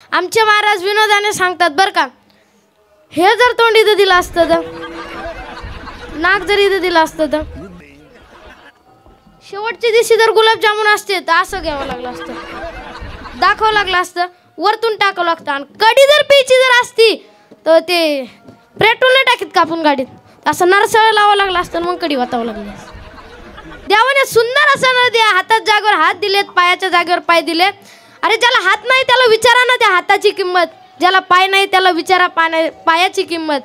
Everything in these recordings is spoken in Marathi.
आमचे महाराज विनोदाने सांगतात बरं का, हे जर तोंड इथं दिलं असतं तर, नाक जर इथं दिलं असतं तर, शेवटच्या दिवशी जर गुलाबजामुन असते तर असं घ्यावं लागलं असतं, दाखवावं लागलं असतं, वरतून टाकावं लागतं. आणि कडी जर प्यायची जर असती तर ते पेट्रोल नाही टाकीत कापून गाडीत, असं नरसळ लावावं लागलं असतं, मग कडी वाचावं लागली. देवाने सुंदर असं न द्या, हातात जागेवर हात दिलेत, पायाच्या जागेवर पाय दिलेत. अरे ज्याला हात नाही त्याला विचारा ना त्या हाताची किंमत, ज्याला पाय नाही त्याला विचारा पायाची किंमत.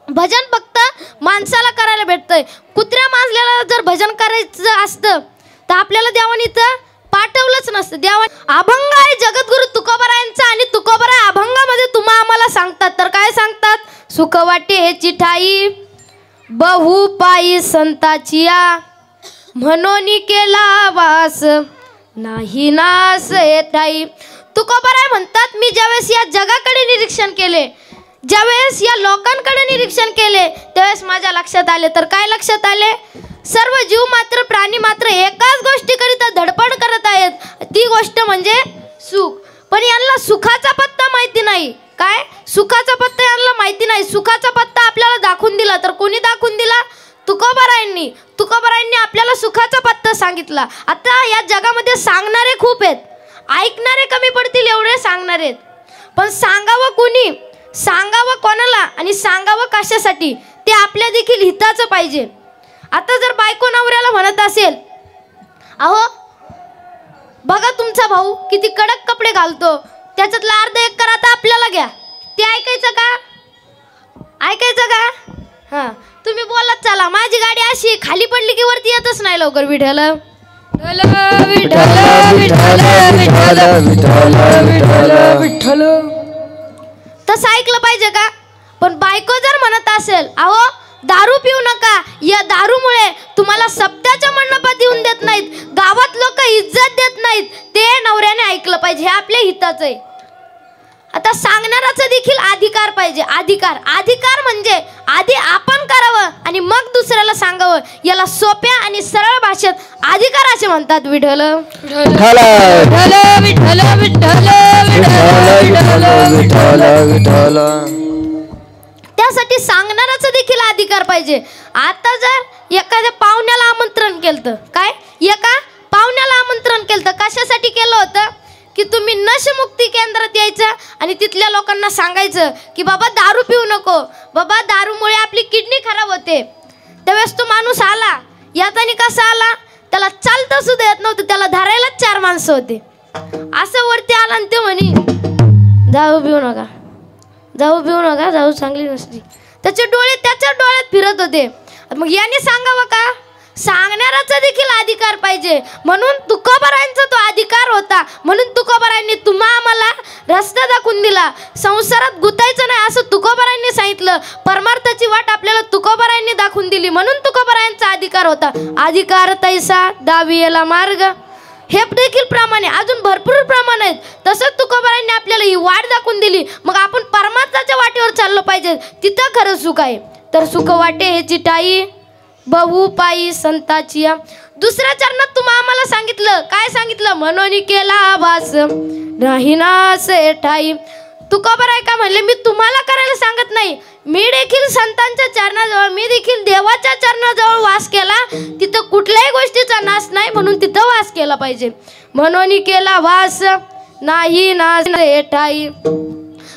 भजन फक्त माणसाला करायला भेटतंय. कुत्र्या मांजल्याला जर भजन करायचं असतं तर आपल्याला देवाने इथं पाठवलंच नसतं. देवाने अभंग आहे जगद्गुरु तुकोबारायांचा, आणि तुकोबाराय अभंगामध्ये तुम्हा आम्हाला सांगतात. तर काय सांगतात? सुख वाटे हे चिठाई बहु पायी संताची या, म्हणून केला वास नाही नास येताई. तुकोबाराय म्हणतात, मी ज्यावेळेस या जगाकडे निरीक्षण केले, ज्यावेळेस या लोकांकडे निरीक्षण केले, त्यावेळेस माझ्या लक्षात आले. तर काय लक्षात आले? सर्व जीव मात्र प्राणी मात्र एकाच गोष्टीकरिता धडपड करत आहेत, ती गोष्ट म्हणजे सुख. पण यांना सुखाचा पत्ता माहिती नाही. काय सुखाचा पत्ता यांना माहिती नाही. सुखाचा पत्ता आपल्याला दाखवून दिला. तर कोणी दाखवून दिला? तुकोबारायांनी. तुकोबारायांनी आपल्याला सुखाचा पत्ता सांगितला. आता या जगामध्ये सांगणारे खूप आहेत, ऐकणारे कमी पडतील एवढे सांगणारे आहेत. पण सांगावं कोणी, सांगावं कोणाला आणि सांगावं कशासाठी, ते आपल्या देखील हिताचं पाहिजे. आता जर बायको नवऱ्याला म्हणत असेल, अहो बघा तुमचा भाऊ किती कडक कपडे घालतो, त्याच्यातला अर्धा एकर आता आपल्याला घ्या, ते ऐकायचं का? ऐकायचं का? हां, तुम्ही बोलत चला, माझी गाडी अशी खाली पडली की वरती येतच नाही लवकर. विठ्ठल विठ्ठल विठ्ठल विठ्ठल विठ्ठल विठ्ठल, तसं ऐकलं पाहिजे का? पण बायको जर म्हणत असेल, अहो दारू पिऊ नका, या दारूमुळे तुम्हाला सप्त्याच्या मंडपात येऊन देत नाहीत, गावात लोक इज्जत देत नाहीत, ते नवऱ्याने ऐकलं पाहिजे. हे आपल्या हिताचं आहे. आता सांगणाराचा देखील अधिकार पाहिजे. अधिकार म्हणजे आधी आपण करावं आणि मग दुसऱ्याला सांगावं. याला सोप्या आणि सरळ भाषेत अधिकार असे म्हणतात. विठ्ठल विठ्ठल विठ्ठल विठ्ठल विठ्ठल. त्यासाठी सांगणाराचा देखील अधिकार पाहिजे. आता जर एखाद्या पाहुण्याला आमंत्रण केलं, काय एका पाहुण्याला आमंत्रण केलं, कशासाठी केलं होतं? की तुम्ही नशमुक्ती केंद्रात यायचं आणि तिथल्या लोकांना सांगायचं की बाबा दारू पिऊ नको, बाबा दारूमुळे आपली किडनी खराब होते. त्यावेळेस तो माणूस आला, यातानी कसा आला? त्याला चालता सुद्धा येत नव्हतं, त्याला धरायलाच 4 माणसं होते. असं वरती आला आणि ते म्हणे दारू पिऊ नका, जाऊ पिऊ नका, जाऊ चांगली नसती. त्याचे डोळे त्याच्या डोळ्यात फिरत होते. मग याने सांगावं का? सांगणाराचा देखील अधिकार पाहिजे. म्हणून तुकोबारायांचा तो अधिकार होता. म्हणून तुकोबारायांनी तुम्हा आम्हाला रस्ता दाखवून दिला. संसारात गुतायचं नाही असं तुकोबारायांनी सांगितलं. परमार्थाची वाट आपल्याला तुकोबारायांनी दाखवून दिली. म्हणून तुकोबारायांचा अधिकार होता. अधिकार तैसा दावियेला मार्ग, हे देखील प्रमाण आहे. अजून भरपूर प्रमाण आहेत. तसंच तुकोबारायांनी आपल्याला ही वाट दाखवून दिली. मग आपण परमार्थाच्या वाटेवर चाललो पाहिजे, तिथं खरं सुख आहे. तर सुख वाटे हे चिठाई बहु पायी संताची या. दुसऱ्या चरणात तुम्हा आम्हाला सांगितलं, काय सांगितलं? म्हणून केला वास नाही नास ठाई. तुकोबाराय का म्हणले, मी तुम्हाला करायला सांगत नाही, मी देखील संतांच्या चरणाजवळ, मी देखील देवाच्या चरणाजवळ वास केला, तिथं कुठल्याही गोष्टीचा नाश नाही, म्हणून तिथं वास केला पाहिजे. म्हणून केला वास नाही नास ठाई.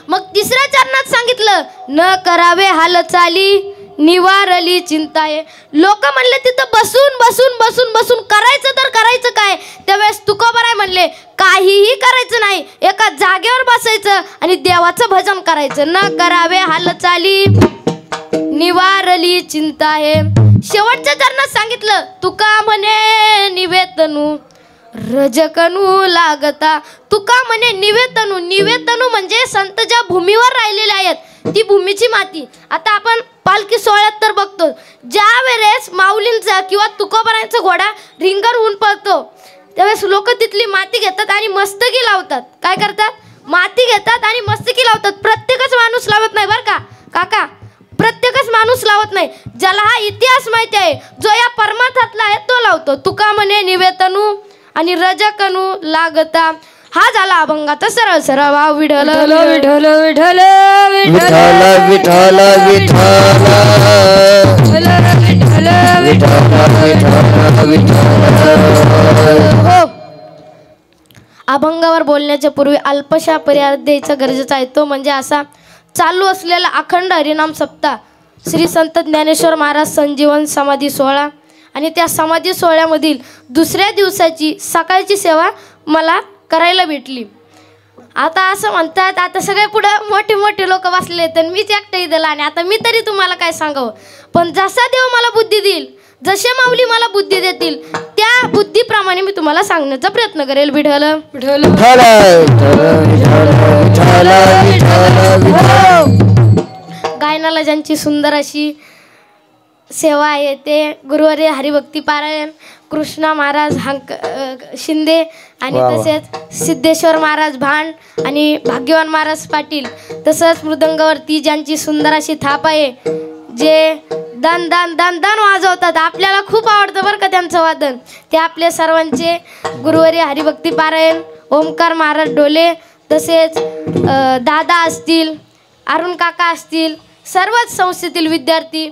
मग तिसऱ्या चरणात सांगितलं, न करावे हालचाली निवारली चिंताये. लोक म्हणले तिथं बसून बसून बसून बसून करायचं, तर करायचं काय? त्यावेळेस तुकोबाराय म्हणले, काहीही करायचं नाही, एका जागेवर बसायचं आणि देवाचं भजन करायचं. न करावे हालचाली निवारली चिंताये. शेवटच्या चरणात सांगितलं, तुका म्हणे निवेतनू रजकनू लागता. तुका म्हणे निवेतनू. निवेतनू म्हणजे संत ज्या भूमीवर राहिलेले आहेत, ती भूमीची माती. आता आपण पालखी सोहळ्यात तर बघतो, ज्या वेळेस माऊलींचा किंवा तुकोबारायांचा घोडा रिंगण होऊन पळतो, त्यावेळेस लोक तिथली माती घेतात आणि मस्तकी लावतात. काय करतात? माती घेतात आणि मस्तकी लावतात. प्रत्येकच माणूस लावत नाही बरं का काका, प्रत्येकच माणूस लावत नाही. ज्याला हा इतिहास माहिती आहे, जो या परमार्थातला आहे, तो लावतो. तुका म्हणे निवेतनू आणि रजकनू लागता. हा झाला अभंगाचा सरळ सरळ भाव. विठ्ठल विठ्ठल विठ्ठल विठ्ठल विठ्ठल विठ्ठल विठ्ठल. हो. अभंगावर बोलण्याच्या पूर्वी अल्पशा पर्याय द्यायचा गरजेचा आहे. तो म्हणजे असा, चालू असलेला अखंड हरिनाम सप्ताह श्री संत ज्ञानेश्वर महाराज संजीवन समाधी सोहळा आणि त्या समाधी सोहळ्यामधील दुसऱ्या दिवसाची सकाळची सेवा मला करायला भेटली. आता असं म्हणतात, आता सगळे पुढं मोठे मोठे लोक बसले तर मीच एकटं दिला आणि आता मी तरी तुम्हाला काय सांगावं. पण जसा देव मला बुद्धी देईल, जसे माऊली मला बुद्धी देतील, त्या बुद्धीप्रमाणे मी तुम्हाला सांगण्याचा प्रयत्न करेल. विठ्ठल विठ्ठल गायनाला ज्यांची सुंदर अशी सेवा आहे ते गुरुवारी हरिभक्ती पारायण कृष्णा महाराज शिंदे आणि तसेच सिद्धेश्वर महाराज भांड आणि भाग्यवान महाराज पाटील, तसंच मृदंगावरती ज्यांची सुंदर अशी थाप आहे, जे दन दन दन दन वाजवतात. आपल्याला खूप आवडतं बरं का त्यांचं वादन. ते आपले सर्वांचे गुरुवारी हरिभक्ती पारायण ओमकार महाराज डोले, तसेच दादा असतील, अरुण काका असतील, सर्वच संस्थेतील विद्यार्थी,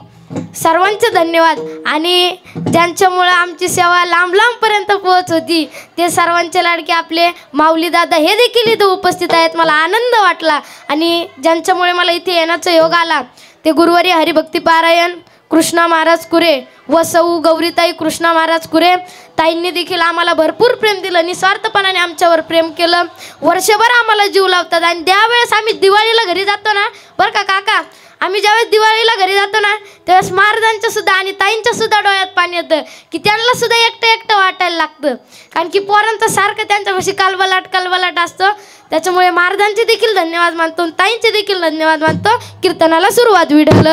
सर्वांचे धन्यवाद. आणि ज्यांच्यामुळं आमची सेवा लांब लांबपर्यंत पोहोच होती ते सर्वांचे लाडके आपले माऊली दादा हे देखील इथं उपस्थित आहेत. मला आनंद वाटला आणि ज्यांच्यामुळे मला इथे येण्याचा योग आला ते गुरुवारी हरिभक्ती पारायण कृष्णा महाराज कुरे व सौ गौरीताई कृष्णा महाराज कुरे ताईंनी देखील आम्हाला भरपूर प्रेम दिलं, निस्वार्थपणाने आमच्यावर प्रेम केलं, वर्षभर आम्हाला जीव लावतात. आणि त्यावेळेस आम्ही दिवाळीला घरी जातो ना बरं का काका, आम्ही ज्यावेळेस दिवाळीला घरी जातो ना त्यावेळेस महाराजांच्या सुद्धा आणि ताईंच्या सुद्धा डोळ्यात पाणी येतं की त्यांना सुद्धा एकटं एकटं वाटायला लागतं. कारण की पोरांचं सारखं त्यांच्यापाशी कालबलाट असतं. त्याच्यामुळे महाराजांचे देखील धन्यवाद मानतो, ताईंचे देखील धन्यवाद मानतो. कीर्तनाला सुरुवात. विठ्ठल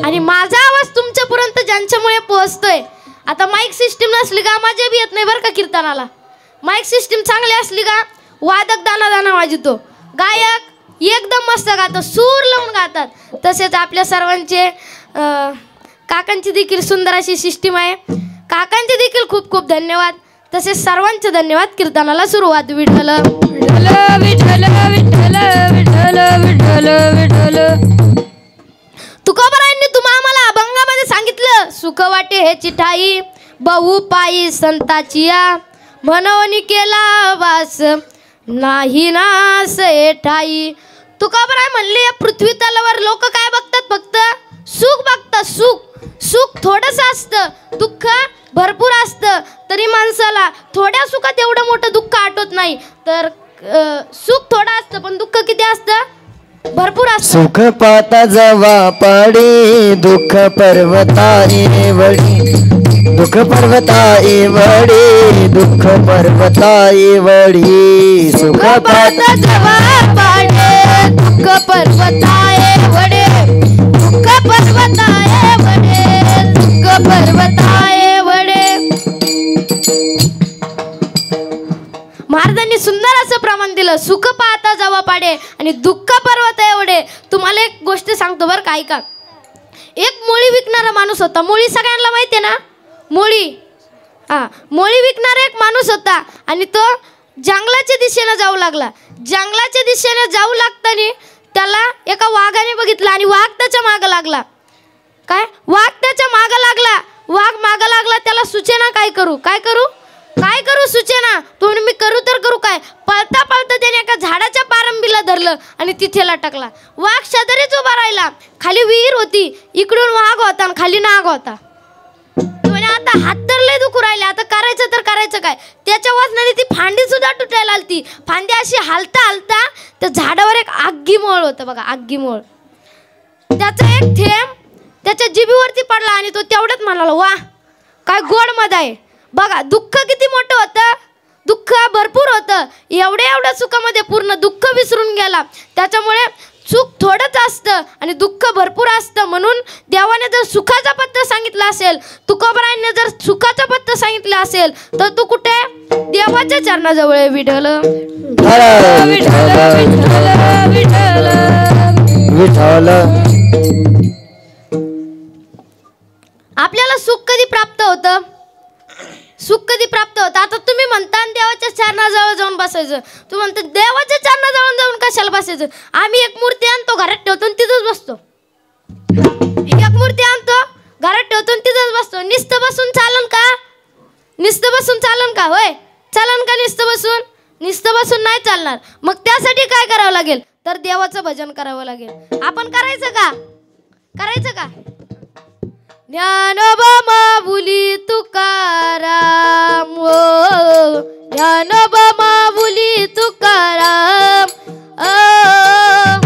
आणि माझा आवाज तुमच्यापर्यंत ज्यांच्यामुळे पोहोचतोय. आता माईक सिस्टीम नसली का मजा बी येत नाही बरं का कीर्तनाला. माईक सिस्टीम चांगली असली का वादक दाना दाना वाजतो, गायक एकदम मस्त गातो, सूर लावून गातात. तसेच आपल्या सर्वांचे काकांची देखील सुंदर अशी सिस्टीम आहे. काकांचे देखील खूप खूप धन्यवाद. तसेच सर्वांचे धन्यवाद. कीर्तनाला सुरुवात. विठ्ठल विठ्ठल विठ्ठल विठ्ठल विठ्ठल विठ्ठल विठ्ठल. तुकोबारायांनी तुम्हा आम्हाला अभंगामध्ये सांगितलं, सुख वाटे हे चिठाई बहु पायी संताची या, म्हणून केला वास नाही नास ठाई. तुकोबाराय म्हणले या पृथ्वी तलावर लोक काय बघतात, फक्त सुख बघतात. सुख थोडंसं असतं, दुःख भरपूर असतं. तरी माणसाला थोड्या सुखात एवढं मोठं दुःख आठवत नाही. तर सुख थोडं असतं पण दुःख किती असतं, भरपूर असतं. सुख पाता जवा पाडी दुःख पर्वताई वडी, दुःख पर्वताई वडी, दुःख पर्वताई वडी. सुख पाता जवा पाडे दुःख पर्वताये वडे, दुःख पर्वताये वडे, दुःख पर्वताये वडे. महाराजांनी सुंदर असं प्रमाण दिलं, सुख पाहता जावा पाडे आणि दुःख पर्वत एवढे. तुम्हाला एक गोष्ट सांगतो बरं का, ऐका. एक मोळी विकणारा माणूस होता. मोळी सगळ्यांना माहिती आहे ना, मोळी विकणारा एक माणूस होता आणि तो जंगलाच्या दिशेने जाऊ लागला. जंगलाच्या दिशेने जाऊ लागताना त्याला एका वाघाने बघितलं आणि वाघ त्याच्या मागं लागला. काय, वाघ त्याच्या मागं लागला. वाघ मागं लागला, त्याला सुचेना काय करू सुचेना. तो मी करू तर करू काय. पळता पळता त्याने एका झाडाच्या पारंबीला धरलं आणि तिथे लटकला. वाघ शेजारीच उभा राहिला. खाली विहीर होती, इकडून वाघ होता आणि खाली नाग होता. म्हणजे आता हात तर लय दुखू राहिले, आता करायचं काय. त्याच्या वाजनाने ती फांदी सुद्धा तुटायला आलती. फांदी अशी हालता त्या झाडावर एक आग्गीमोळ होतं बघा, आग्गीमोळ. त्याचा एक थेंब त्याच्या जिभेवरती पडला आणि तो तेवढ्यात म्हणाला, वा काय गोड मध आहे. बघा दुःख किती मोठं होतं, दुःख भरपूर होतं. एवढ्या सुखामध्ये पूर्ण दुःख विसरून गेला. त्याच्यामुळे सुख थोडंच असतं आणि दुःख भरपूर असतं. म्हणून देवाने जर सुखाचा पत्ता सांगितला असेल, तुकोबारायांनी जर सुखाचा पत्ता सांगितलं असेल तर तू कुठे, देवाच्या चरणाजवळ आहे. विठ्ठल विठ्ठल. आपल्याला सुख कधी प्राप्त होतं, सुख कधी प्राप्त होतं. आता तुम्ही म्हणता देवाच्या चरणाजवळ जाऊन बसायचं. तू म्हणता देवाच्या चरणाजवळ जाऊन कशाला बसायचं. आम्ही एक मूर्ती आणतो घरात ठेवतो आणि तिथंच बसतो. एक मूर्ती आणतो घरात ठेवतो आणि तिथंच बसतो. नुसतं बसून चालन का. नुसतं बसून चालन का. होय चालन का नुसतं बसून. नुसतं बसून नाही चालणार. मग त्यासाठी काय करावं लागेल तर देवाचं भजन करावं लागेल. आपण करायचं का. करायचं का. ज्ञानोबा माऊली तुकाराम ओ ज्ञानोबा माऊली तुकाराम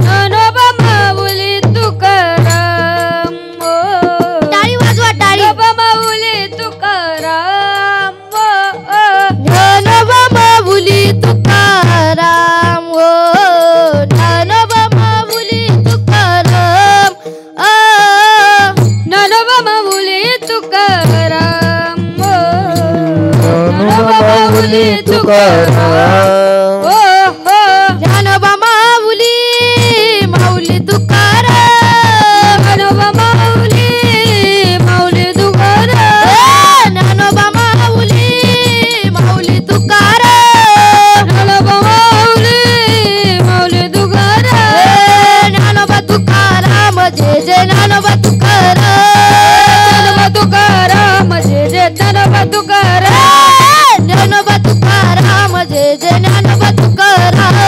ज्ञानोबा माऊली तुकाराम टाळी वाजवा टाळी. माऊली तुकाराम ज्ञानोबा माऊली तुकाराम ओ ज्ञानोबा माऊली तुकाराम ज्ञानोबा माऊली तुकाराम ज्ञानोबा माऊली तुकाराम ज्ञानोबा माऊली माऊली तुकाराम ज्ञानोबा माऊली माऊली तुकाराम ज्ञानोबा माऊली माऊली तुकाराम ज्ञानोबा माऊली माऊली तुकाराम ज्ञानोबा तुकाराम जय जय ज्ञानोबा तुकाराम ज्ञानोबा तुकाराम जय जय ज्ञानोबा तुकाराम ज्ञानोबा तुकाराम जय जय ज्ञानोबा तुकाराम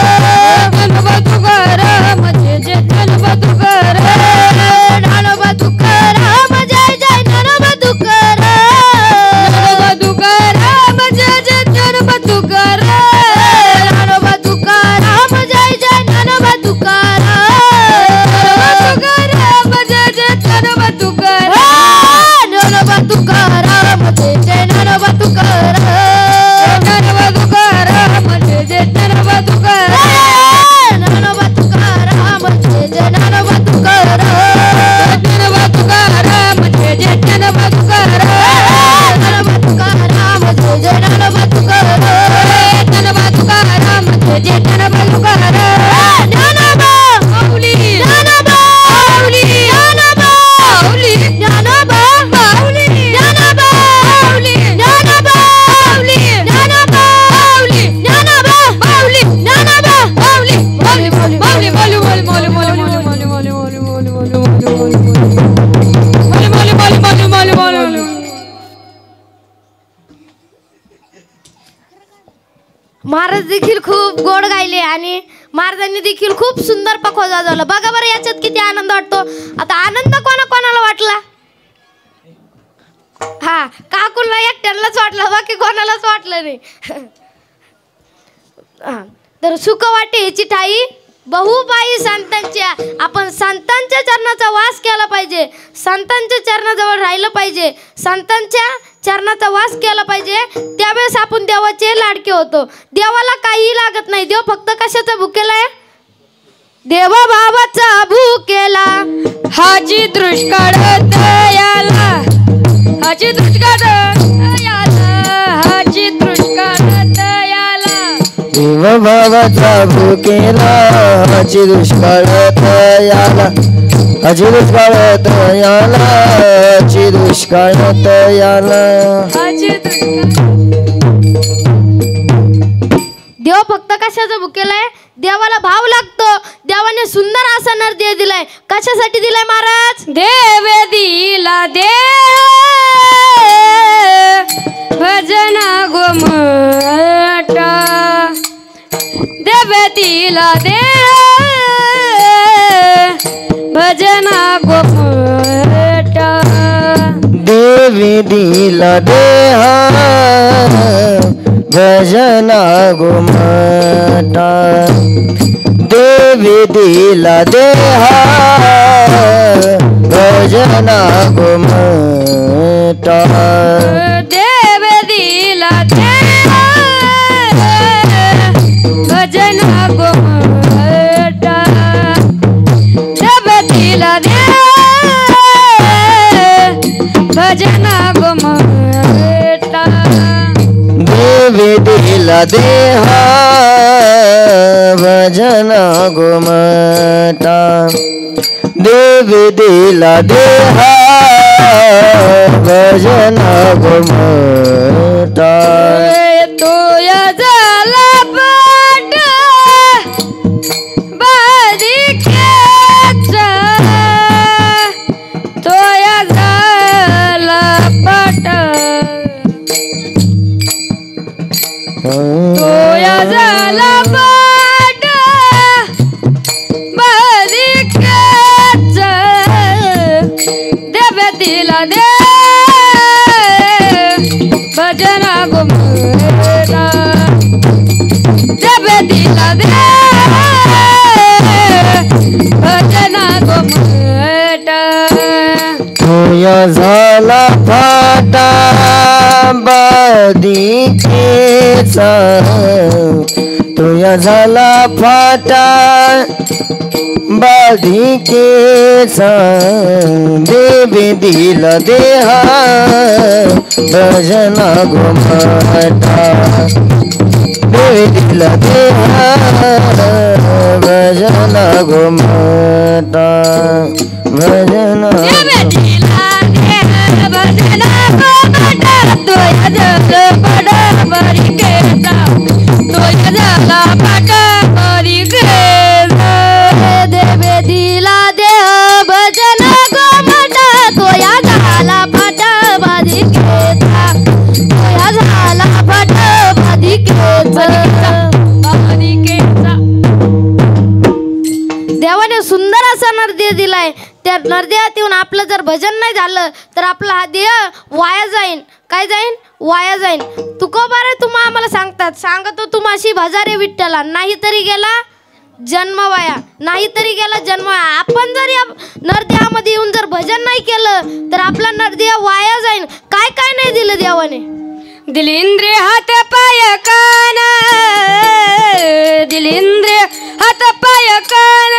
ज्ञानोबा तुकाराम जय जय ज्ञानोबा तुकाराम ज्ञानोबा तुकाराम जय जय ज्ञानोबा तुकाराम ज्ञानोबा तुकाराम जय जय ज्ञानोबा तुकाराम ज्ञानोबा तुकाराम जय जय ज्ञानोबा तुकाराम जय जय ज्ञानोबा तुकाराम ज्ञानोबा तुकाराम जय जय ज्ञानोबा तुकाराम ज्ञानोबा तुकाराम जय जय ज्ञानोबा तुकाराम ज्ञानोबा तुकाराम जय जय ज्ञानोबा तुकाराम ज्ञानोबा तुकाराम जय जय ज्ञानोबा तुकाराम ज्ञानोबा तुकाराम जय जय ज्ञानोबा तुकाराम ज्ञानोबा तुकाराम जय जय ज्ञानोबा तुकाराम ज्ञानोबा माऊली ज्ञानोबा माऊली ज्ञानोबा माऊली ज्ञानोबा माऊली ज्ञानोबा माऊली ज्ञानोबा माऊली ज्ञानोबा माऊली ज्ञानोबा माऊली ज्ञानोबा माऊली माऊली माऊली माऊली माऊली माऊली माऊली माऊली माऊली माऊली माऊली महाराज देखील खूप गोड गायले आणि महाराजांनी देखील खूप सुंदर पखवाज वाजवला. बघा बरं याच्यात किती आनंद वाटतो. आता आनंद कोणाला वाटला. हा काकूला एकट्यालाच वाटला बाकी कोणालाच वाटलं नाही. तर सुख वाटे याची ठाई बहुबाई संतांच्या. आपण संतांच्या चरणाचा वास केला पाहिजे. संतांच्या चरणाजवळ राहिलं पाहिजे. संतांच्या चरणाचा वास केला पाहिजे. त्यावेळेस आपण देवाचे लाडके होतो. देवाला काही लागत नाही. देव फक्त कशाचा भुकेला आहे. देवा बाबाचा भुकेला हाजी दृष्काळ दयाला हाजी दृष्काळ दयाला हाजी दृष्काळ दयाला देव भावाचा भुकेला हाची दुष्काळ तयाला हाची दुष्काळ तयाला हाची दुष्काळ तयाला. हाजी देव फक्त कशाचा भुकेला आहे. देवाला भाव लागतो. देवाने सुंदर असा नरदेह दिलाय. कशासाठी दिलाय महाराज. देव दिला दे भजना गोमटा देव दिला दे भजना गोमटा देवी दिला देहा भजना गुमटा देवी दिला देहा भजना गुमटा देव दिला दे भजना गोमटा देव दिला दे भजना गोमटा देवी दिला देहा भजना गुमटा देवी दिला देहा भजन घुमटा तोया झाला पाट बारीकेचा तोया झाला पाट तोया झाला पाट बारीकेचा देवे दिला दे भजन घुमटा देवे दिला दे भजन घुमटा तुया झाला फाटा बादीकेचा तुया झाला फाटा बाधिकेचा देवी दिला देहा भजन घुमटा देवी दिला देहा भजन घुमटा भजन देवे दिला दे भजन घुमटा तोया झाला पाट बारीकेचा तोया झाला पाट बारीकेचा देवे दिला दे भजन घुमटा तोया झाला पाट बारीकेचा तोया झाला पाट बारीकेचा देवाने सुंदर असा नरदेह दिलाय. त्या नरदेहात येऊन आपलं जर भजन नाही झालं तर आपला हा देह वाया जाईन. काय जाईन? वाया जाईन. तुकोबारे तुम्हा आम्हाला सांगतात, सांगतो तुम्हाशी भजारे विठ्ठला, नाही तरी गेला जन्म वाया, नाही तरी गेला जन्म वाया. आपण जर या नरदेहामध्ये येऊन जर भजन नाही केलं तर आपला नरदेह वाया जाईन. काय काय नाही दिलं देवाने? दिलेंद्र हात पाय कान दिलेंद्र हात पाय कान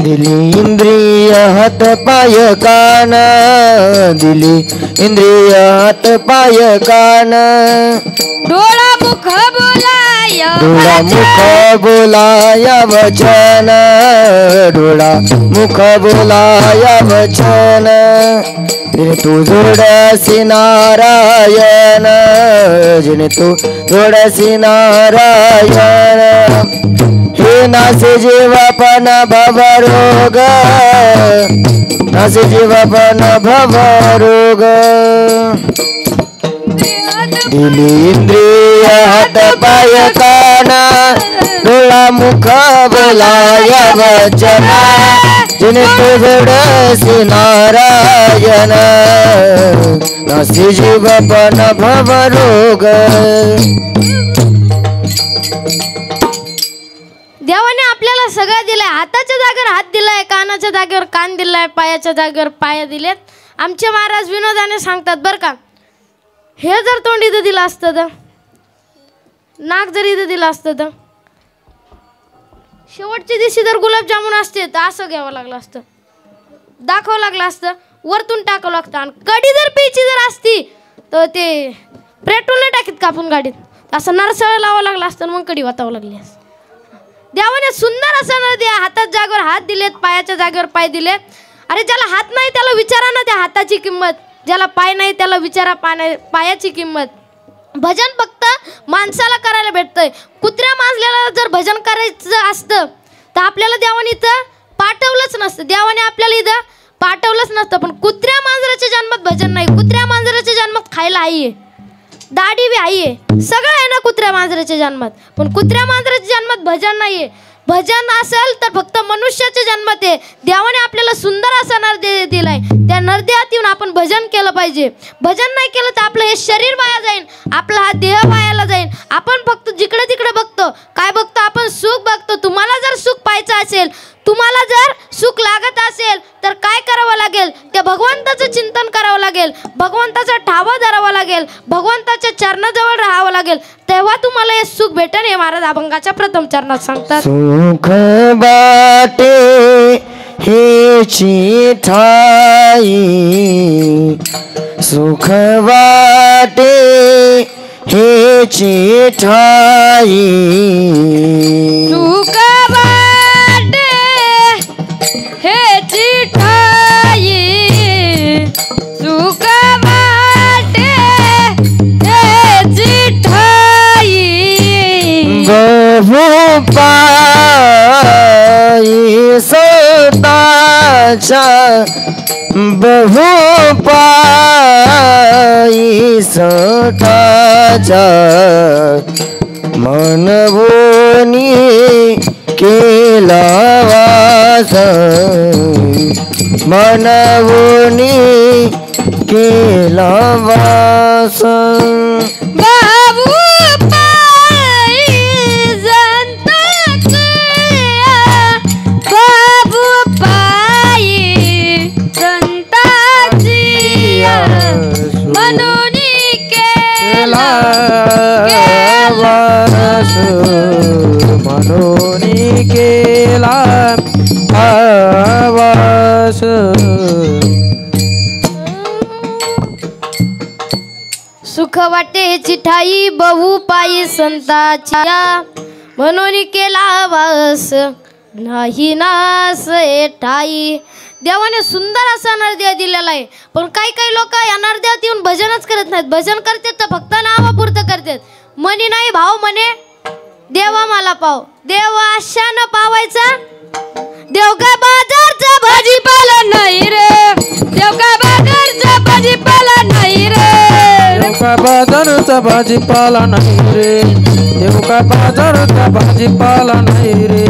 दिली इंद्रिय हात पाय कान दिली इंद्रिय हात पाय कान डोळा मुख बोलाया डोळा मुख बोलाया वचन डोळा मुख बोलाया वचन जिने तू जोडसी नारायण जिने तू जोडसी नारायण हे नासे जीवापन भवरोग नासे जीवापन भवरोग दिली इंद्रिय हात पाय कान डोळा मुख बोलाया वचन जिने तू जोडसी नारायण नासी जीवपन भवरोग. देवाने आपल्याला सगळं दिलंय. हाताच्या जागेवर हात दिलाय, कानाच्या जागेवर कान दिलाय, पायाच्या जागेवर पाय दिलेत. आमचे महाराज विनोदाने सांगतात बरं का, हे जर तोंड इथं दिलं असतं तर, नाक जर इथं दिलं असतं तर, शेवटच्या दिवशी जर गुलाबजामुन असते तर असं घ्यावं लागलं असतं, दाखवावं लागलं असतं, वरतून टाकावं लागतं. आणि कडी जर प्यायची जर असती तर ते पेट्रोल नाही टाकीत कापून गाडीत, असं नरसळ लावावं लागलं असतं, मग कडी वातावं लागली असं. देवाने सुंदर असं न द्या, हातात जागेवर हात दिलेत, पायाच्या जागेवर पाय दिलेत. अरे ज्याला हात नाही त्याला विचारा ना त्या हाताची किंमत, ज्याला पाय नाही त्याला विचारा पायाची किंमत. भजन फक्त माणसाला करायला भेटतंय. कुत्र्या मांजल्याला जर भजन करायचं असतं तर आपल्याला देवाने इथं पाठवलंच नसतं, देवाने आपल्याला इथं पाठवलंच नसतं. पण कुत्र्या मांजराच्या जन्मात भजन नाही. कुत्र्या मांजराच्या जन्मात खायला आहे, दाढी बी आहे, सगळं आहे ना कुत्र्या मांजराच्या जन्मात. पण कुत्र्या मांजराच्या जन्मात भजन नाहीये. भजन असेल तर फक्त मनुष्याच्या जन्मात आहे. देवाने आपल्याला सुंदर असा नरदेह दिलाय, त्या नरदेहात येऊन आपण भजन केलं पाहिजे. भजन नाही केलं तर आपलं हे शरीर वाया जाईल, आपला हा देह वायाला जाईल. आपण फक्त जिकडे तिकडे बघतो, काय बघतो आपण? सुख बघतो. तुम्हाला जर सुख पाहायचं असेल, तुम्हाला जर सुख लागत असेल तर काय करावं लागेल? त्या भगवंताचं चिंतन करावं लागेल, भगवंताचा ठावा धरावा लागेल, भगवंताच्या चरणाजवळ राहावं लागेल, तेव्हा तुम्हाला हे सुख भेटेल. हे महाराज अभंगाच्या प्रथम चरणात सांगतात. सुख बाटे हेची ठाई सुख वाटे हेची ठाई सुख वाटे हेची बहु पायी स्वतःच्या बहु पायी स्वतःच्या मनवोनी केला वास मनवोनी केला वास बाबू पायी जनताची बाबू पायी जनताची म्हणून केला वास मनोनी केला आवास सुख वाटे चिठाई बहु पायी संताच्या म्हणून केला वास नाही नास ठाई. देवाने सुंदर असा नरदेव दिलेला आहे, पण काही काही लोक या नरदेवात येऊन भजनच करत नाहीत. भजन करतात तर फक्त नावापुरतं करतात. मनी नाही भाव म्हणे देवा मला पाव. देव आशानं पावायचा. देव काय बाजारचा भाजीपाला नाही रे देव काय बाजारचा भाजीपाला नाही रे देव काय बाजारचा भाजीपाला नाही रे देव काय बाजारचा भाजीपाला नाही रे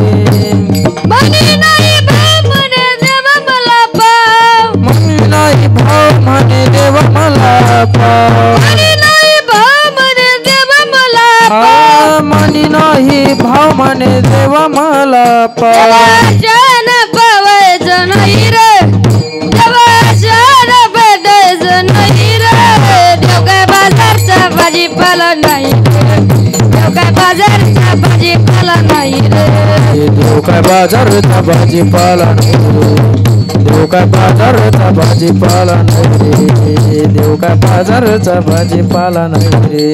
मनी नाही भाव म्हणे देवा मला पाव मनी नाही भाव म्हणे देव मला पाव मनी नाही भाव म्हणे देवा मला मनी नाही भाव म्हणे देव मला पाव देवाशान पावायचं नाही रे देवाशान भेटायचं नाही रे देव काय बाजारचा भाजीपाला नाही देव काय बाजारचा भाजीपाला नाही रे देव काय बाजारचा भाजीपाला नाही रे देव काय बाजारचा भाजीपाला नाही रे देव काय बाजारचा भाजीपाला नाही रे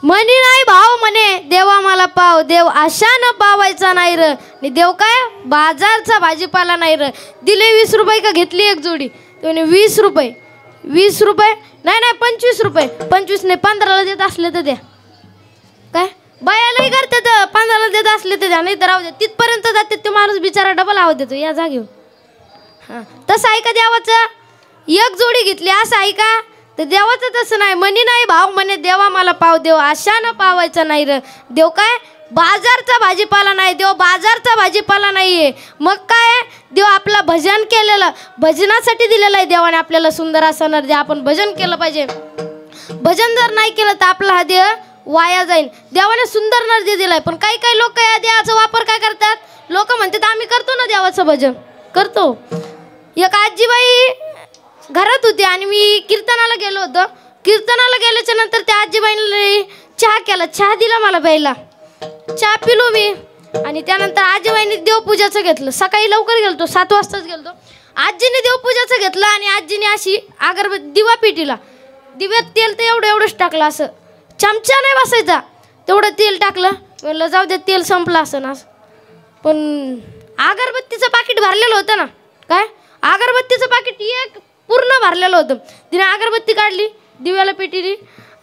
मनी नाही भाव म्हणे देवा मला पाव. देव आशानं पावायचा नाही र. आणि देव काय बाजारचा भाजीपाला नाही र. दिले 20 रुपये का घेतली एक जोडी. त्याने 20 रुपये 20 रुपये नाही नाही 25 रुपये 25 नाही 15ला देत असले तर द्या. काय बायालाही करतात 15ला देत असले तर द्या, नाही तर राहू द्या. तिथपर्यंत जाते ते माणूस बिचारा डबल आवाज देतो या जागेवर. हां तसं आहे का देवाचं. एक जोडी घेतली असं आहे का. तर देवाचं तसं नाही. मनी नाही भाव म्हणे देवा मला पाव. देव आशानं पावायचा नाही र. देव काय बाजारचा भाजीपाला नाही. देव बाजारचा भाजीपाला नाहीये. मग काय देव आपला भजन केलेलं भजनासाठी दिलेलं आहे देवाने आपल्याला सुंदर असं नरदेव. आपण भजन केलं पाहिजे. भजन जर नाही केलं तर आपला हा देव वाया जाईल. देवाने सुंदर नरदेव दिलाय, पण काही काही लोक या देवाचा वापर काय करतात. लोक म्हणतात आम्ही करतो ना देवाचं भजन करतो. एक आजीबाई घरात होती आणि मी कीर्तनाला गेलो होतो. कीर्तनाला गेल्याच्या नंतर त्या आजीबाईने चहा केला. चहा दिला मला प्यायला. चहा पिलो मी आणि त्यानंतर आजीबाईंनी देवपूजाचं घेतलं. सकाळी लवकर गेलतो 7 वाजताच गेलतो. आजीने देवपूजाचं घेतलं आणि आजीने अशी अगरबत्ती दिवा पेटीला दिव्यात तेल तर एवढंच टाकलं. असं चमचा नाही बसायचा तेवढं तेल टाकलं. म्हणलं जाऊ दे तेल संपलं असं ना. पण अगरबत्तीचं पाकिट भरलेलं होतं ना. काय अगरबत्तीचं पाकिट एक पूर्ण भरलेलं होतं. तिने अगरबत्ती काढली दिव्याला पेटली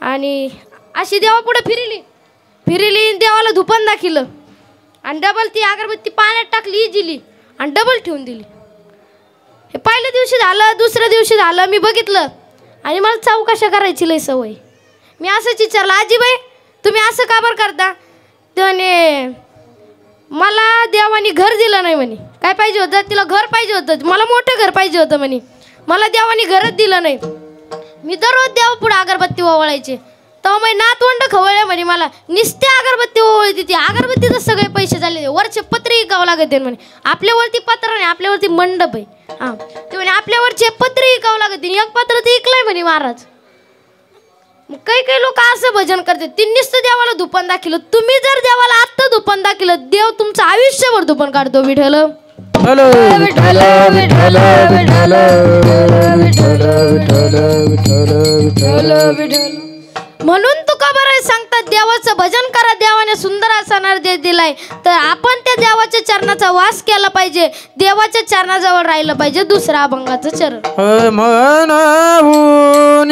आणि अशी देवापुढे फिरली देवाला धुपण दाखिलं आणि डबल ती अगरबत्ती पाण्यात टाकली इजिली आणि डबल ठेवून दिली. हे पहिल्या दिवशी झालं. दुसऱ्या दिवशी झालं. मी बघितलं आणि मला चौकशा करायची लय सवय. मी असंच विचारलं आजीबाई तुम्ही असं का बरं करता. त्याने मला देवाने घर दिलं नाही म्हणे. काय पाहिजे होतं तिला घर पाहिजे होतं. मला मोठं घर पाहिजे होतं म्हणे. मला देवाने घरच दिलं नाही. मी दररोज देवा पुढे अगरबत्ती ओवाळायचे. तेव्हा माझी नातवंड खवळले म्हणे मला निस्त्या अगरबत्ती ओवाळती. ती अगरबत्तीचं सगळे पैसे झाले. वरचे पत्रे विकावं लागत म्हणे. आपल्यावरती पत्र नाही आपल्यावरती मंडप आहे. हां ते म्हणे आपल्यावरचे पत्रे विकावं लागत. एक पत्र ते विकलंय म्हणे महाराज. काही काही लोक असं भजन करतात. ती नुसतं देवाला धुपण दाखिलं. तुम्ही जर देवाला आत्ता धुपण दाखिलं देव तुमचं आयुष्यभर धुपण काढतो. विठ्ठल हॅलो विठ्ठल विठ्ठल विठ्ठल विठ्ठल विठ्ठल विठ्ठल विठ्ठल विठ्ठल म्हणून तुका बरं सांगतात देवाचं भजन करा, देवाने सुंदर असा नर दिलाय. तर आपण त्या देवाच्या चरणाचा वास केला पाहिजे, देवाच्या चरणाजवळ राहिलं पाहिजे. दुसरा अभंगाचं चरण. म्हणावून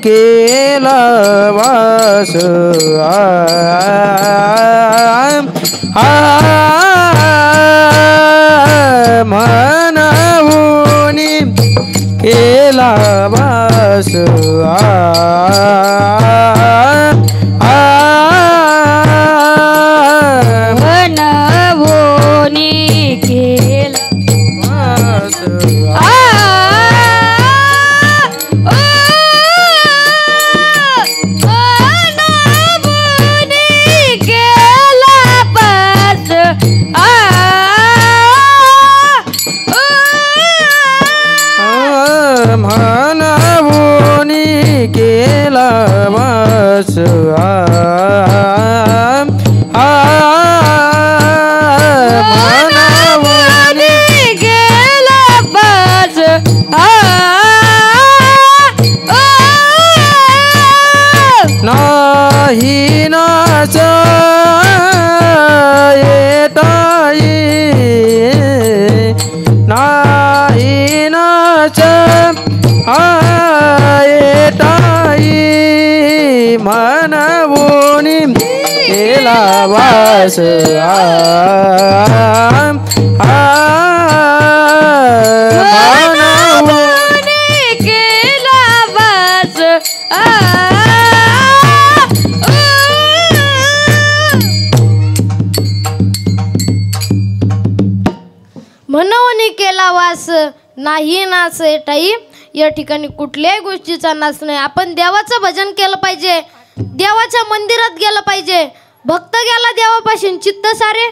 केला वास म्हणावून केला वास म्हणवोनी केला वास म्हणावूनी केला वास म्हणवोनी केला वास नाही नाच येताई नाही नाच येताई म्हणवूनी केला वास म्हणवोनी केला वास म्हणून केला वास नाही नाच टाई. या ठिकाणी कुठल्याही गोष्टीचा नाच नाही. आपण देवाचं भजन केलं पाहिजे, देवाच्या मंदिरात गेलं पाहिजे. भक्त गेला देवापाशी, चित्त सारे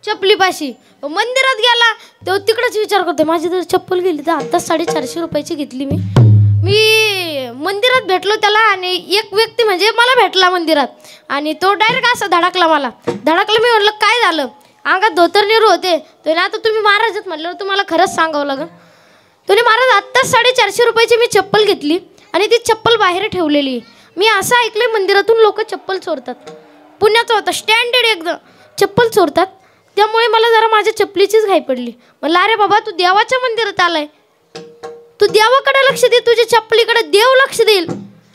चपलीपाशी. मंदिरात गेला तेव्हा तिकडंच विचार करते, माझी जर चप्पल गेली तर आता 450 रुपयाची घेतली मी मंदिरात भेटलो त्याला. आणि एक व्यक्ती म्हणजे मला भेटला मंदिरात आणि तो डायरेक्ट असा धडकला मला. धडकला, मी म्हटलं काय झालं, अंगात धोतर निरू होते. तो ना आता तुम्ही महाराज आहेत म्हटल्यावर तुम्हाला खरंच सांगावं लागेल. तुम्ही महाराज आत्ताच 450 रुपयाची मी चप्पल घेतली आणि ती चप्पल बाहेर ठेवलेली. मी असं ऐकलंय मंदिरातून लोक चप्पल चोरतात. पुण्याचा होता स्टँडर्ड एकदम चप्पल चोरतात. त्यामुळे मला जरा माझ्या चप्पलीचीच घाई पडली. म्हणलं अरे बाबा तू देवाच्या मंदिरात आलाय, तू देवाकडे लक्ष दे, तुझ्या चप्पलीकडे देव लक्ष देईल.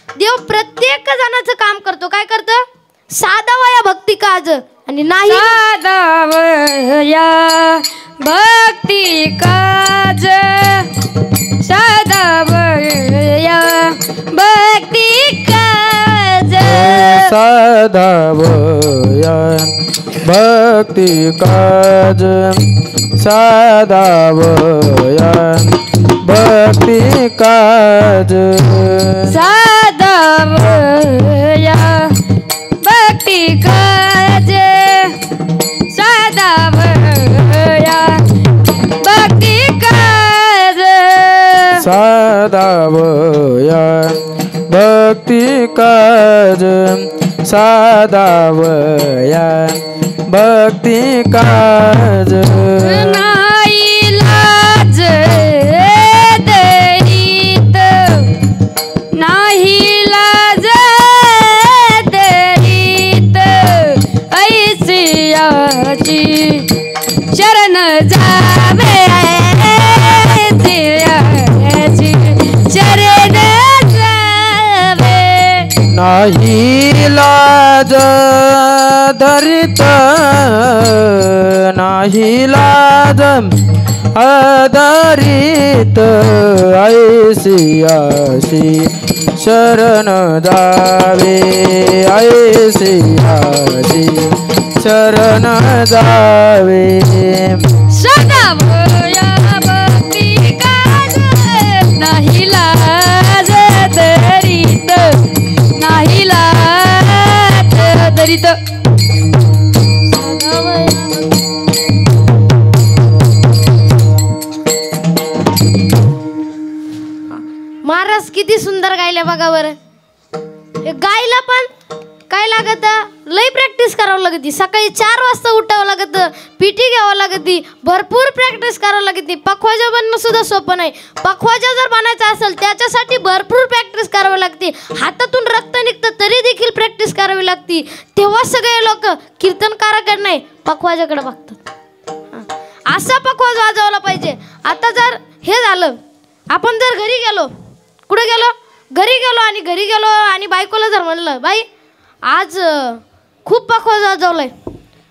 देव प्रत्येक जणाचं काम करतो. काय करतं, साधावया भक्ती काज आणि नाही साधावया भक्ती काज साधावया भक्ती काज साधावया भक्ती काज साधावया भक्ती काज साधावया भक्ती काज साधावया भक्ती काज साधावया भक्ती काज साधावया भक्ती काज नाही लाज दरीत नाही लाज दरीत ऐसियाची शरण जावे ऐसियाची शरण जावे नाही लाज धरित नाही लाज आदरित ऐसियाशी शरण जावे ऐसियाशी शरण जावे साधावया भक्ती काज नाही लाज दरीत नाही लाज दरीत महाराज किती सुंदर गायले बघा बरं. गायला पण काय लागत लई प्रॅक्टिस करावं लागते सकाळी 4 वाजता उठावं लागतं पीटी घ्यावं लागते भरपूर प्रॅक्टिस करावं लागते पखवाजा बनणं सुद्धा सोपं नाही पखवाजा जर बनायचा असेल त्याच्यासाठी भरपूर प्रॅक्टिस करावी लागते हातातून रक्त निघतं तरी देखील प्रॅक्टिस करावी लागते तेव्हा सगळे लोक कीर्तनकाराकडे नाही पखवाजाकडे बघतात असा पखवाज वाजवला पाहिजे आता जर हे झालं आपण जर घरी गेलो कुठे गेलो घरी गेलो आणि बायकोला जर म्हणलं बाई आज खूप पखवाज वाजवलाय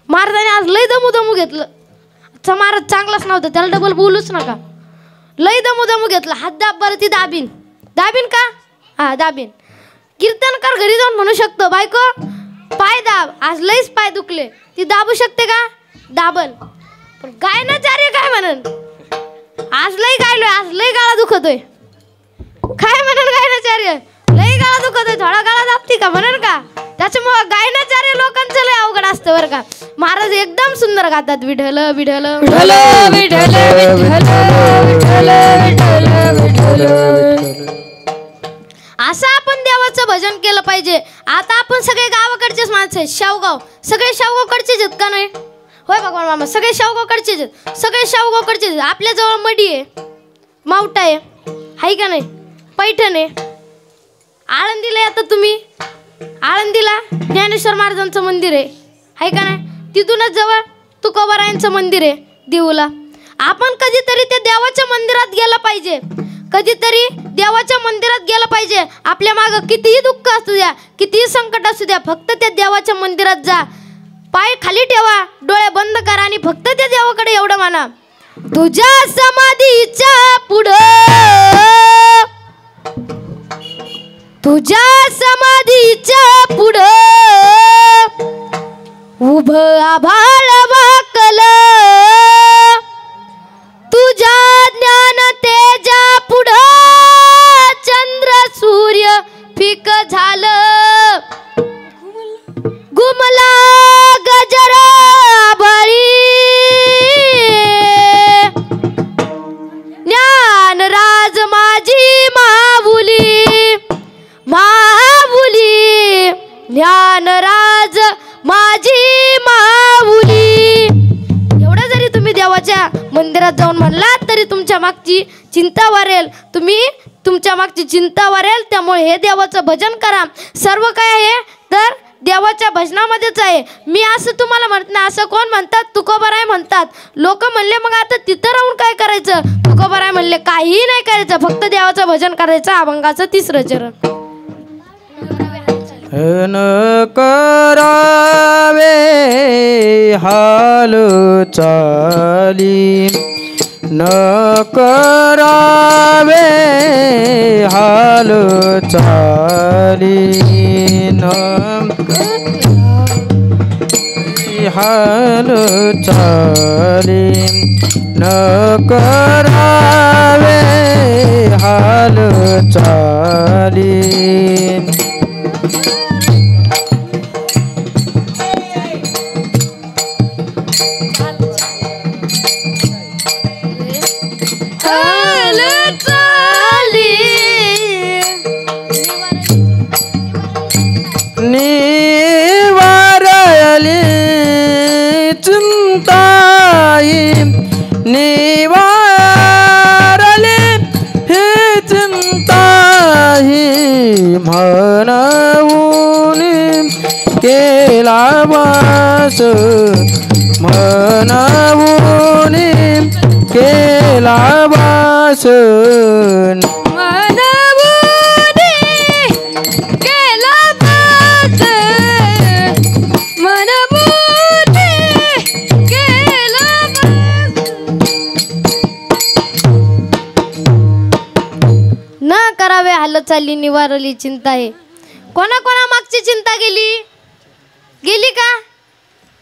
महाराजाने आज लय दमू घेतलं महाराज चांगलाच नव्हतं त्याला डबल बोलूच नका लय दमू घेतलं हात दाब बरं ती दाबीन का हा दाबीन कीर्तनकार घरी जाऊन म्हणू शकतो बायको पाय दाब आज लयच पाय दुखले ती दाबू शकते का दाबल पण गायनाचार्य काय म्हणन आज लय गायलोय आज लय गाळा दुखतोय काय म्हणन गायनाचार्य लय गाळा दुखतोय थोडा गाळा दाबती का म्हणन का त्याच्यामुळे गायनाचार्य लोकांचं लय अवघड असतं बरं का महाराज एकदम सुंदर गातात विठ्ठल विठ्ठल विठ्ठल विठ्ठल विठ्ठल विठ्ठल विठ्ठल असं आपण देवाचं भजन केलं पाहिजे आता आपण सगळे गावाकडचेच माणसं आहेत शेवगाव सगळे शेवगावकडचेच आहेत का नाही होय भगवान मामा सगळे शेवगावकडचेच आहेत सगळे शेवगावकडचेच आहेत आपल्याजवळ मडी आहे मावटा आहे का नाही पैठण आहे आळंदीला आता तुम्ही आळंदीला ज्ञानेश्वर महाराजांचं मंदिर आहे का नाही तिथूनच जवळ तुकोबारायांचं मंदिर आहे देऊला आपण कधीतरी त्या देवाच्या मंदिरात गेलं पाहिजे कधीतरी देवाच्या मंदिरात गेलं पाहिजे आपल्या मागं कितीही दुःख असू द्या कितीही संकट असू द्या फक्त त्या देवाच्या मंदिरात जा पाय खाली ठेवा डोळे बंद करा आणि फक्त त्या देवाकडे एवढं म्हणा तुझ्या समाधीच्या पुढं तुझ्या समाधीच्या पुढं उभं आभाळ वाकलं तुझ्या ज्ञान तेजा पुढं चंद्र सूर्य फिक झालं घुमला गजर आभाळी ज्ञान राज माझी माऊली माऊली ज्ञानराज माझी माऊली एवढं जरी तुम्ही देवाच्या मंदिरात जाऊन म्हणलात तरी तुमच्या मागची चिंता वारेल तुम्ही तुमच्या मागची चिंता वारेल त्यामुळे हे देवाचं भजन करा सर्व काय आहे तर देवाच्या भजनामध्येच आहे मी असं तुम्हाला म्हणत नाही असं कोण म्हणतात तुकोबाराय म्हणतात लोक म्हणले मग आता तिथं राहून काय करायचं तुकोबाराय म्हणले काही नाही करायचं फक्त देवाचं भजन करायचं अभंगाचं 3रं चरण न करावे हाल चाली न करावे हाल चाली न हाल चाली न करावे हाल चाली निवारली चिंताई निवारली ही चिंताई म्हणून केला वास म्हणून केला वास करावे हालचाली निवारली चिंता आहे कोणा मागची चिंता गेली का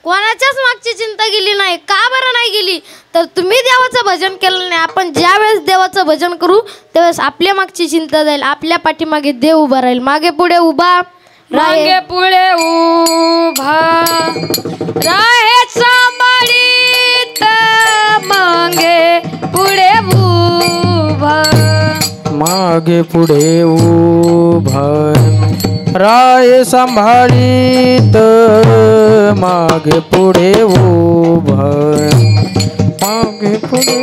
कोणाच्याच मागची चिंता गेली नाही का बरं नाही गेली तर तुम्ही देवाचं भजन केलं नाही आपण ज्या वेळेस देवाचं भजन करू त्यावेळेस आपल्या मागची चिंता जाईल आपल्या पाठीमागे देव उभा राहील मागे पुढे उभा मागे पुढे उभा राहे सांभाळीत मागे पुढे उभा मागे पुढे उभा राय सांभाळीत मागे पुढे उभा मागे पुढे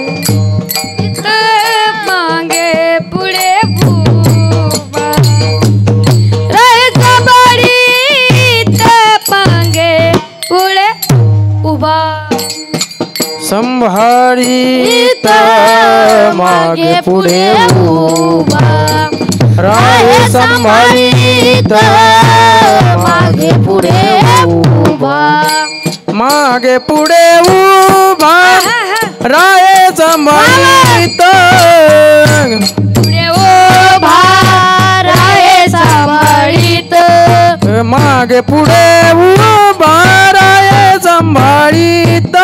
मागे पुढे उभा राय सांभाळीत मागे पुढे उभा संभाळीत मागे पुढे उभा राय संभाळीत मागे पुढे उभा मागे पुढे उभा राय संभाळीत पुढे उभा राय सांभाळीत मागे पुढे उभा राय संभाळीत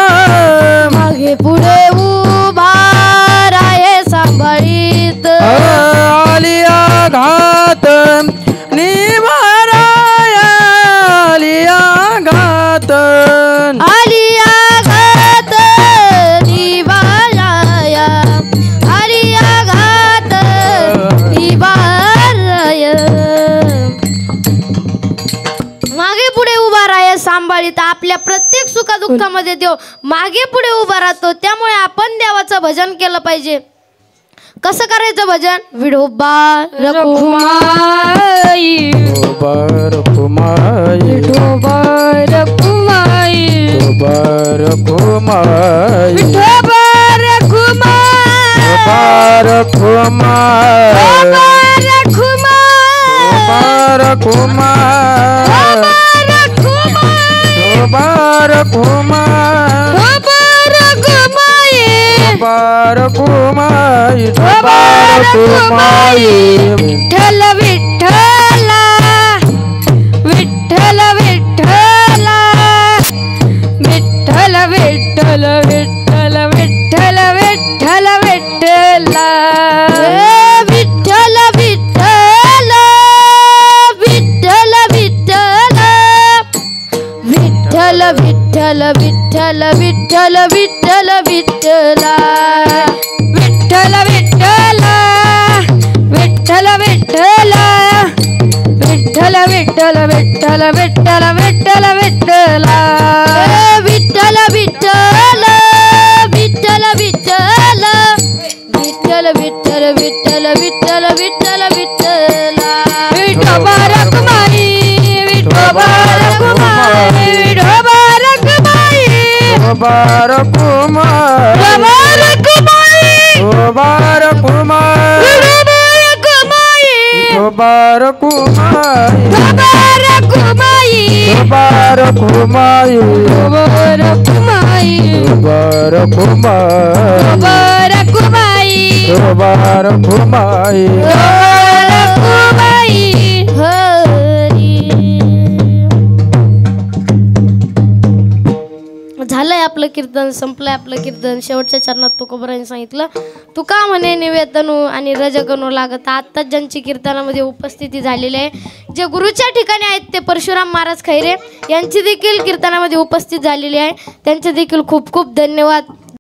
मागे पुढे उभा राय सांभाळीत आलिया घात निवाराय आलिया घात आलिया घात निवाराया आलिया घात निवाराय मागे पुढे उभा राय सांभाळीत आपल्या प्रत्येक सुखादुःखामध्ये देव मागे पुढे उभा राहतो. त्यामुळे आपण देवाचं भजन केलं पाहिजे. कसं करायचं भजन? विठोबा रखुमाई रखुमाई विठोबा रखुमाई रखुमाई विठोबा रखुमाई रखुमाई रखुमाई रखुमाई विठ्ठल विठ्ठला विठ्ठल विठ्ठला विठ्ठल विठ्ठल विठ्ठल विठ्ठल विठ्ठल विठ्ठला विठ्ठल विठ्ठल विठ्ठल विठ्ठल विठ्ठल विठ्ठल विठ्ठल विठ्ठल विठ्ठला विठ्ठल विठ्ठला विठ्ठल विठ्ठला विठ्ठल विठ्ठल विठ्ठल विठ्ठल विठ्ठल विठ्ठला विठ्ठल विठ्ठल विठ्ठल विठ्ठल विठ्ठल विठ्ठल विठ्ठल विठ्ठल विठ्ठल विठ्ठला विठोबा रखुमाई विठोबा रखुमाई विठोबा रखुमाई विठोबा रखुमाई विठोबा रखुमाई विठोबा रखुमाई विठोबा रखुमाई विठोबा रखुमाई विठोबा रखुमाई विठोबा रखुमाई विठोबा रखुमाई विठोबा रखुमाई रखुमाई हरी. झालंय आपलं कीर्तन, संपलंय आपलं कीर्तन. शेवटच्या चरणात तुकोबरांनी सांगितलं, तुका म्हणे निवेदनू आणि रजगणू लागत. आत्ताच ज्यांची कीर्तनामध्ये उपस्थिती झालेली आहे, जे गुरुच्या ठिकाणी आहेत, ते परशुराम महाराज खैरे यांची देखील कीर्तनामध्ये उपस्थित झालेली आहे. त्यांचे देखील खूप खूप धन्यवाद.